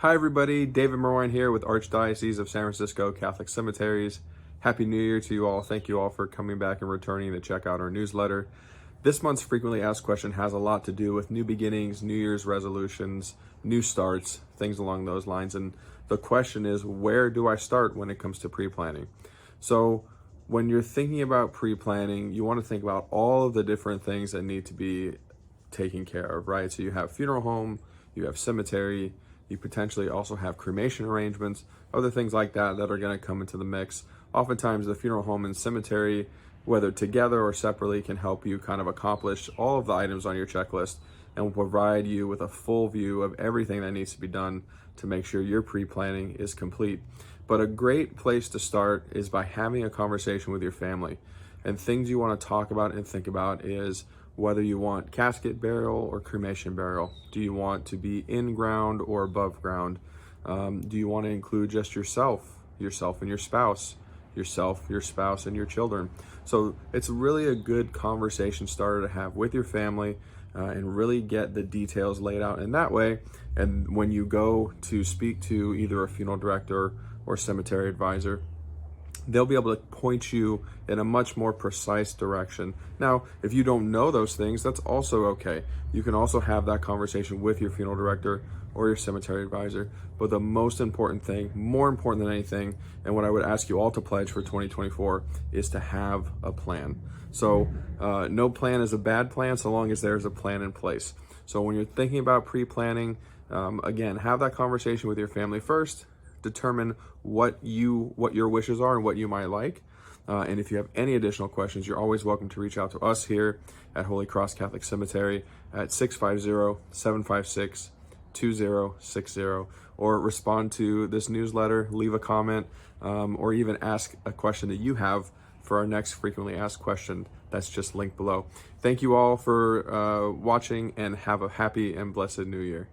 Hi everybody, David Merwine here with Archdiocese of San Francisco Catholic Cemeteries. Happy New Year to you all. Thank you all for coming back and returning to check out our newsletter. This month's frequently asked question has a lot to do with new beginnings, New Year's resolutions, new starts, things along those lines. And the question is, where do I start when it comes to pre-planning? So when you're thinking about pre-planning, you want to think about all of the different things that need to be taken care of, right? So you have funeral home, you have cemetery, you potentially also have cremation arrangements, other things like that that are going to come into the mix. Oftentimes the funeral home and cemetery, whether together or separately, can help you kind of accomplish all of the items on your checklist and will provide you with a full view of everything that needs to be done to make sure your pre-planning is complete. But a great place to start is by having a conversation with your family. And things you want to talk about and think about is whether you want casket burial or cremation burial. Do you want to be in ground or above ground? Do you want to include just yourself and your spouse, yourself, your spouse, and your children? So it's really a good conversation starter to have with your family and really get the details laid out in that way. And when you go to speak to either a funeral director or cemetery advisor, they'll be able to point you in a much more precise direction. Now, if you don't know those things, that's also okay. You can also have that conversation with your funeral director or your cemetery advisor. But the most important thing, more important than anything, and what I would ask you all to pledge for 2024 is to have a plan. So no plan is a bad plan so long as there's a plan in place. So when you're thinking about pre-planning, again, have that conversation with your family first. Determine what your wishes are and what you might like. And if you have any additional questions, you're always welcome to reach out to us here at Holy Cross Catholic Cemetery at 650-756-2060, or respond to this newsletter, leave a comment, or even ask a question that you have for our next frequently asked question that's just linked below. Thank you all for watching, and have a happy and blessed New Year.